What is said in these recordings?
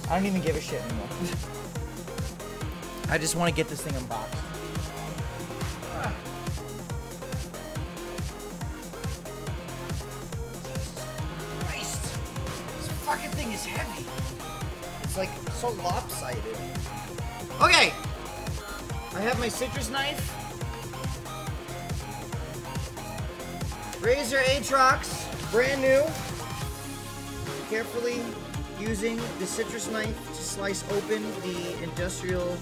I don't even give a shit anymore. I just want to get this thing unboxed. Christ! This fucking thing is heavy. It's like so lopsided. Okay! I have my citrus knife. Razer Atrox, brand new. Carefully using the citrus knife to slice open the industrial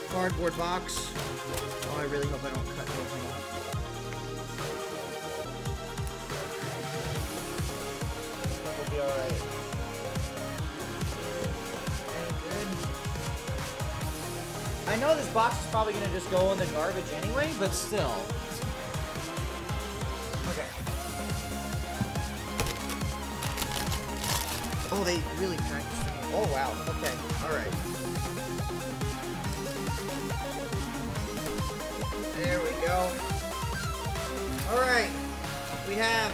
cardboard box. Oh, I really hope I don't cut anything off. That'll be alright. Good. I know this box is probably going to just go in the garbage anyway, but still. Okay. Oh, they really packed this thing. Oh, wow. Okay. Alright. There we go. Alright. We have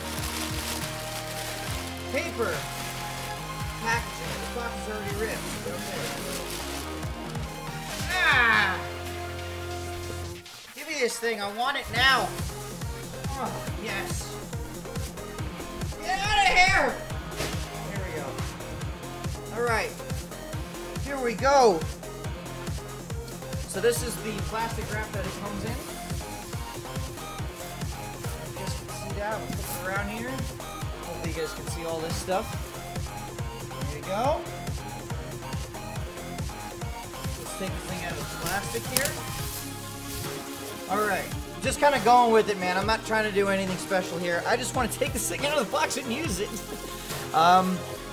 paper packaging. The box is already ripped. Okay. Ah! Give me this thing. I want it now. Oh, yes. Get out of here! There we go. Alright. Here we go. So this is the plastic wrap that it comes in. You guys can see that. We'll put it around here. Hopefully you guys can see all this stuff. There you go. Let's take the thing out of the plastic here. Alright. Just kind of going with it, man. I'm not trying to do anything special here. I just want to take this thing out of the box and use it.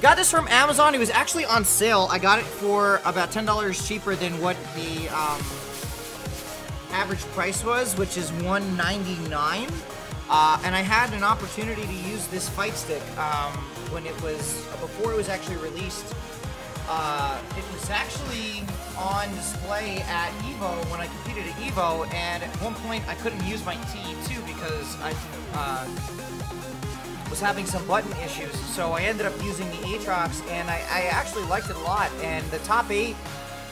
Got this from Amazon. It was actually on sale. I got it for about $10 cheaper than what the average price was, which is $1.99. And I had an opportunity to use this FightStick when it was before it was actually released. It was actually on display at Evo when I competed at Evo, and at one point I couldn't use my TE2 because I was having some button issues, so I ended up using the Atrox, and I actually liked it a lot. And the top 8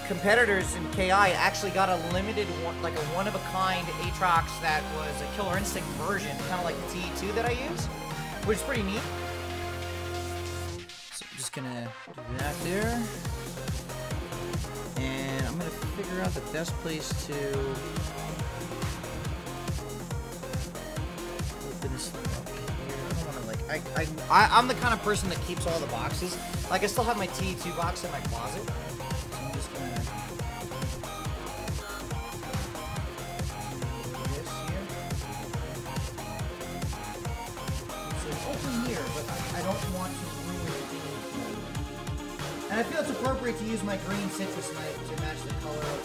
competitors in KI actually got a limited, like a one-of-a-kind Atrox that was a Killer Instinct version, kind of like the TE2 that I use, which is pretty neat. So I'm just gonna do that there, and I'm gonna figure out the best place to open this thing up. I'm the kind of person that keeps all the boxes. Like, I still have my TE2 box in my closet. So I'm just gonna do this here. So it's open here, but I don't want to ruin anything. And I feel it's appropriate to use my green citrus knife to match the color of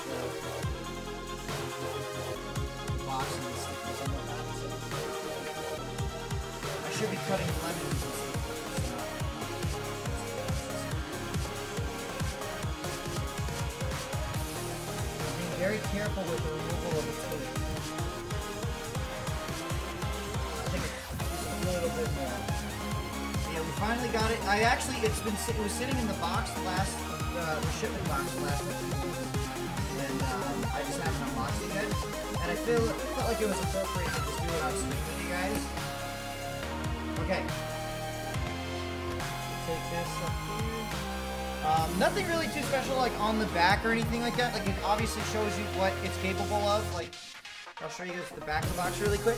the box and the stickers on the back. I should be cutting lemons and stuff. I'm being very careful with the removal of the tape. I think it's a little bit more. Yeah, we finally got it. It was sitting in the box the shipment box the last few weeks, and I just haven't unboxed it yet. And I felt like it was appropriate to just do it on stream with you guys. Okay. Take this up here. Nothing really too special, like on the back or anything like that. Like, it obviously shows you what it's capable of. Like, I'll show you the back of the box really quick.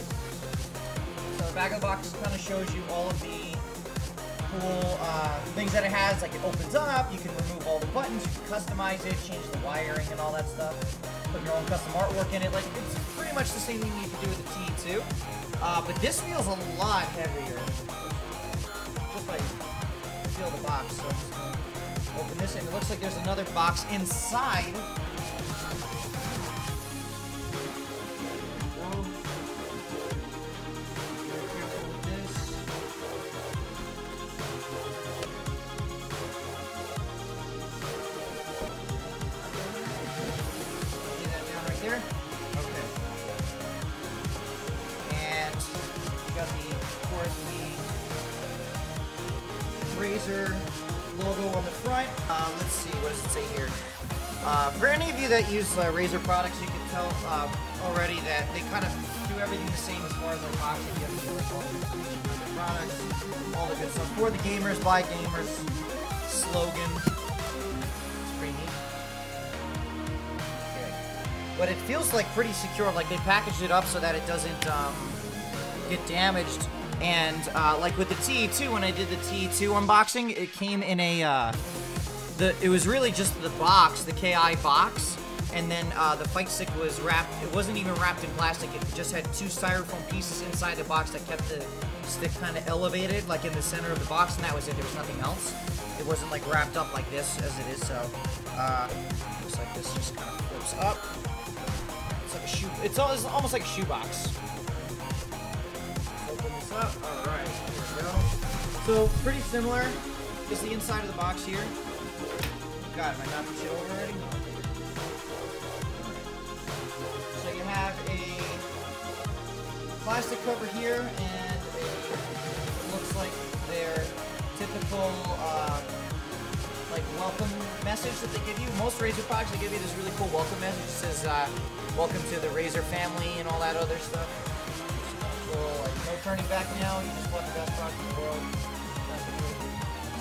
So the back of the box kind of shows you all of the cool things that it has. Like, it opens up, you can remove all the buttons, you can customize it, change the wiring and all that stuff. Put your own custom artwork in it. Like, it's pretty much the same thing you can do with the TE2. But this feels a lot heavier. Just like feel the box. So I'm just gonna open this, and it looks like there's another box inside. Very careful with this. Get that down right there. Okay. And we got of course, the Razer logo on the front. Let's see, what does For any of you that use Razer products, you can tell already that they kind of do everything the same as far as their boxing. You have to get all the information about their products, all the good stuff. For the gamers, by gamers, slogan. It's pretty neat. Okay. But it feels like pretty secure. Like they packaged it up so that it doesn't get damaged. And like with the TE2, when I did the TE2 unboxing, it came in a it was really just the box, the KI box, and then the FightStick was wrapped. It wasn't even wrapped in plastic. It just had 2 styrofoam pieces inside the box that kept the stick kind of elevated, like in the center of the box, and that was it. There was nothing else. It wasn't like wrapped up like this as it is. So looks like this just kind of flips up. It's like a shoe. It's almost like a shoebox. Open this up. All right, here we go. So pretty similar. Just the inside of the box here. God, am I knocking shit over already? So you have a plastic cover here, and it looks like their typical like welcome message that they give you. Most Razer products, they give you this really cool welcome message. It says welcome to the Razer family and all that other stuff. So like no turning back now. You just bought the best product in the world.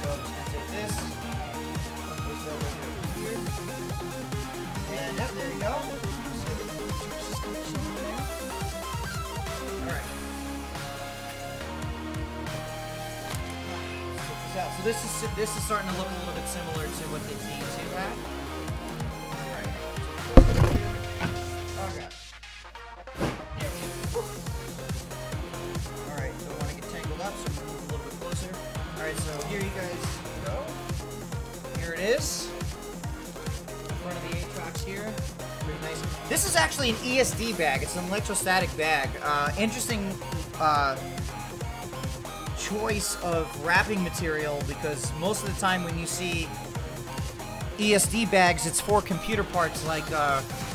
So I'm just gonna take this. And yep, there you go. Alright. So this is starting to look a little bit similar to what the TE2 had. Alright. Okay. There we go. Alright, don't want to get tangled up, so I'm going to move a little bit closer. Alright, so here you guys go. Here it is. Front of the Atrox here. Pretty nice. This is actually an ESD bag. It's an electrostatic bag. Interesting choice of wrapping material, because most of the time when you see ESD bags, it's for computer parts like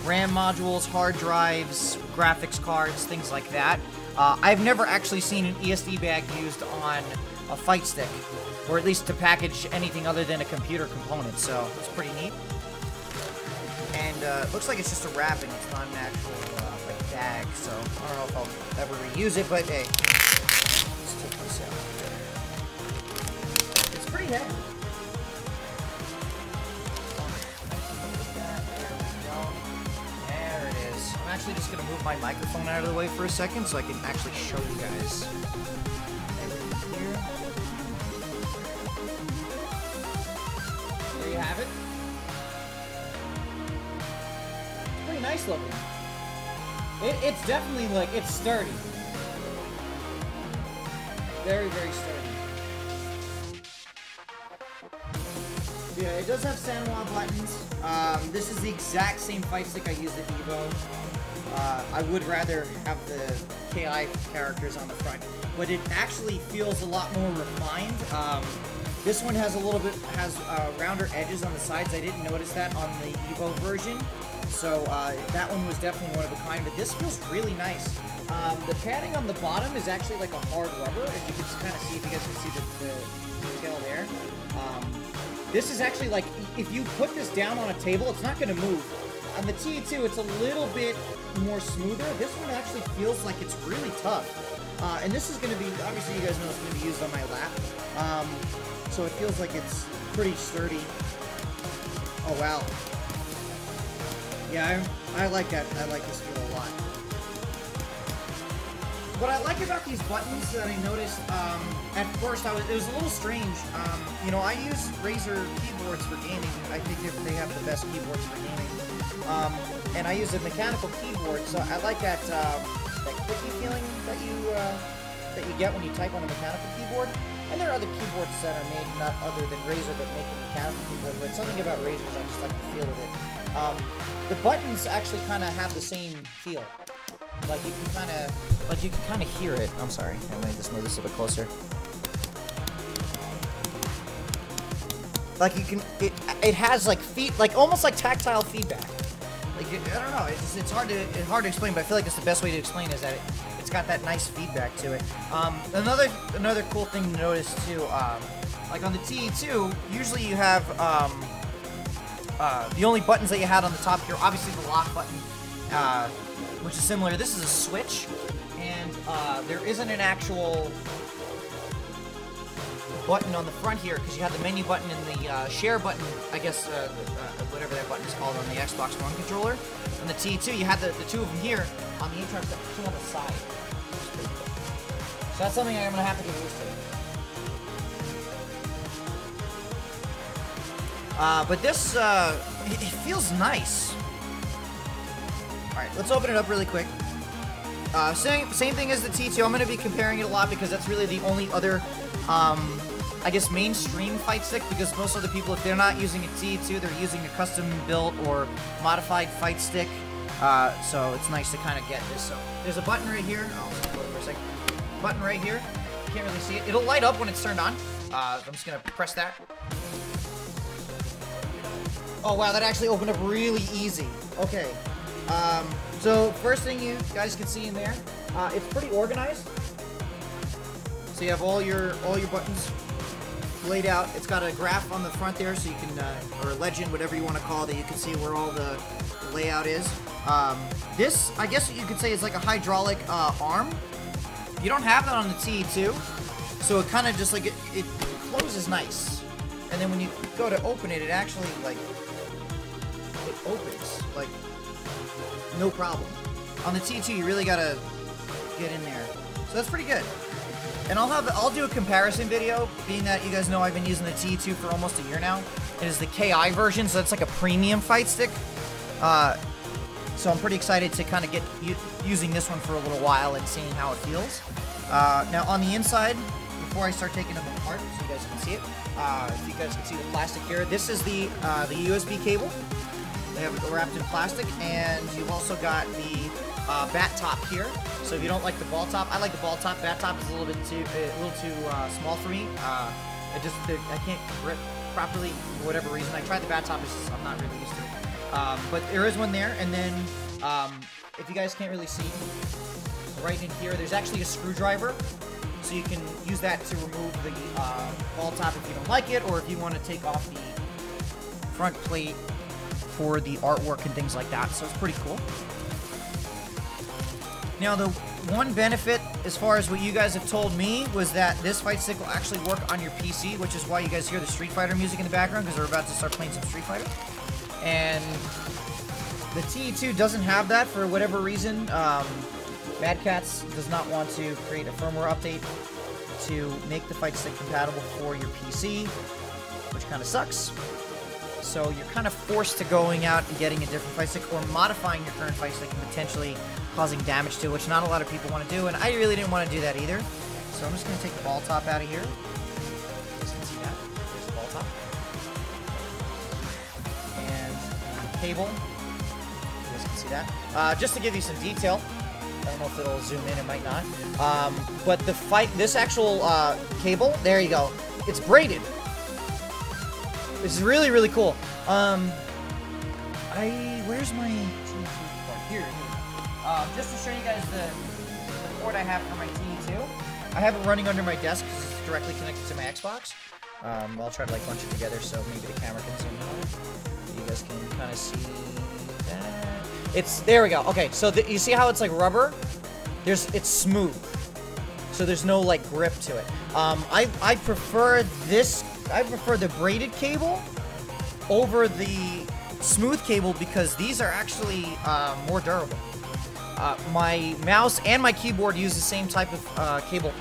RAM modules, hard drives, graphics cards, things like that. I've never actually seen an ESD bag used on a FightStick, or at least to package anything other than a computer component, so it's pretty neat. And it looks like it's just a wrapping, it's not an actual like bag, so I don't know if I'll ever reuse it, but hey, let's take this out. It's pretty heavy. There it is. I'm actually just going to move my microphone out of the way for a second so I can actually show you guys everything here. There you have it. It's pretty nice looking. It's definitely like, it's sturdy. Very, very sturdy. Yeah, it does have Sanwa buttons. This is the exact same FightStick I used at Evo. I would rather have the KI characters on the front, but it actually feels a lot more refined. This one has a little bit, rounder edges on the sides. I didn't notice that on the Evo version, so that one was definitely one of a kind, but this feels really nice. The padding on the bottom is actually like a hard rubber, if you can kind of see, if you guys can see the detail there. This is actually like, if you put this down on a table, it's not going to move. On the TE2, it's a little bit more smoother. This one actually feels like it's really tough. And this is going to be, obviously you guys know it's going to be used on my lap. So it feels like it's pretty sturdy. Oh, wow. Yeah, I like that. I like this feel a lot. What I like about these buttons that I noticed, at first it was a little strange. You know, I use Razer keyboards for gaming. I think they have the best keyboards for gaming. And I use a mechanical keyboard, so I like that clicky feeling that you get when you type on a mechanical keyboard. And there are other keyboards that are made not other than Razer that make a mechanical keyboard, but something about Razer's I just like the feel of it. The buttons actually kind of have the same feel. Like you can kind of hear it. I'm sorry. I'm gonna just move this a bit closer. Like you can, it has like almost like tactile feedback. Like I don't know. It's hard to explain, but I feel like it's the best way to explain is that it's got that nice feedback to it. Another cool thing to notice too, like on the TE2, usually you have The only buttons that you had on the top here, obviously the lock button, which is similar. This is a switch, and there isn't an actual button on the front here because you have the menu button and the share button, I guess, whatever that button is called on the Xbox One controller. On the T2, you had the two of them here. On the Atrox, two on the side. So that's something I'm going to have to get used to. But this, it feels nice. Alright, let's open it up really quick. Same thing as the T2. I'm going to be comparing it a lot because that's really the only other, I guess, mainstream fight stick, because most of the people, if they're not using a T2, they're using a custom-built or modified fight stick. So it's nice to kind of get this. So there's a button right here. I'll just put it for a second. Button right here. You can't really see it. It'll light up when it's turned on. I'm just going to press that. Oh, wow, that actually opened up really easy. Okay. So first thing you guys can see in there, it's pretty organized. So you have all your buttons laid out. It's got a graph on the front there, so you can, or a legend, whatever you want to call it, that you can see where all the layout is. This, I guess you could say, is like a hydraulic arm. You don't have that on the T2, so it kind of just like, it closes nice. And then when you go to open it, it actually, like, it opens, like, no problem. On the T2, you really gotta get in there. So that's pretty good. And I'll do a comparison video, being that you guys know I've been using the T2 for almost a year now. It is the KI version, so it's like a premium fight stick. So I'm pretty excited to kind of get using this one for a little while and seeing how it feels. Now on the inside, before I start taking them apart, so you guys can see it, if you guys can see the plastic here, this is the USB cable. They have it wrapped in plastic, and you've also got the bat top here. So if you don't like the ball top, I like the ball top. Bat top is a little too small for me. I can't grip properly for whatever reason. I tried the bat top, I'm not really used to it. But there is one there, and then if you guys can't really see, right in here, there's actually a screwdriver. So you can use that to remove the ball top if you don't like it, or if you want to take off the front plate for the artwork and things like that. So it's pretty cool. Now, the one benefit, as far as what you guys have told me, was that this fight stick will actually work on your PC, which is why you guys hear the Street Fighter music in the background, because we're about to start playing some Street Fighter. And the T2 doesn't have that for whatever reason. Mad Catz does not want to create a firmware update to make the fight stick compatible for your PC, which kind of sucks. So you're kind of forced to going out and getting a different fight stick, or modifying your current fight stick and potentially causing damage to, which not a lot of people want to do, and I really didn't want to do that either. So I'm just going to take the ball top out of here. You guys can see that. There's the ball top. And the cable. You guys can see that. Just to give you some detail, I don't know if it'll zoom in, it might not. But this actual cable, there you go. It's braided. This is really, really cool. Where's my T2 part? Here. Just to show you guys the port I have for my T2. I have it running under my desk because it's directly connected to my Xbox. I'll try to like bunch it together so maybe the camera can zoom in. You guys can kind of see that. There we go. Okay, so you see how it's like rubber? It's smooth. So there's no like grip to it. I prefer this. I prefer the braided cable over the smooth cable because these are actually more durable. My mouse and my keyboard use the same type of cable.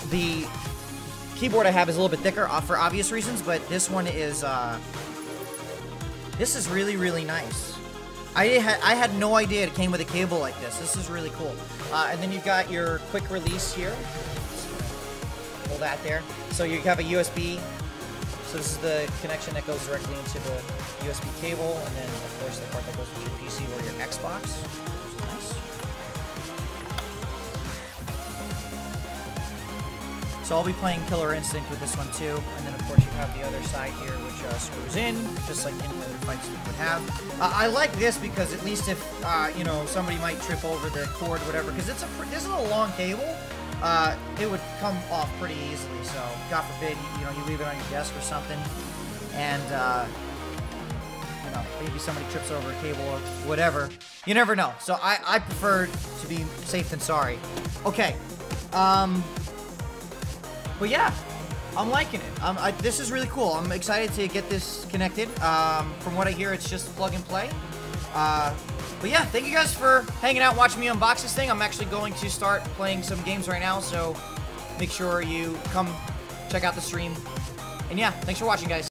The keyboard I have is a little bit thicker for obvious reasons, but this one is this is really, really nice. I had no idea it came with a cable like this. This is really cool. And then you've got your quick release here. Pull that there. So you have a USB. So this is the connection that goes directly into the USB cable, and then of course the part that goes with your PC or your Xbox. Which is nice. So I'll be playing Killer Instinct with this one too, and then of course you have the other side here, which screws in, just like any other fight stick would have. I like this because at least if you know, somebody might trip over the cord, or whatever, because this is a long cable. It would come off pretty easily. So God forbid, you leave it on your desk or something, and you know, maybe somebody trips over a cable or whatever. You never know. So I prefer to be safe than sorry. Okay. But yeah, I'm liking it. This is really cool. I'm excited to get this connected. From what I hear, it's just plug and play. But yeah, thank you guys for hanging out, watching me unbox this thing. I'm actually going to start playing some games right now, so make sure you come check out the stream. And yeah, thanks for watching, guys.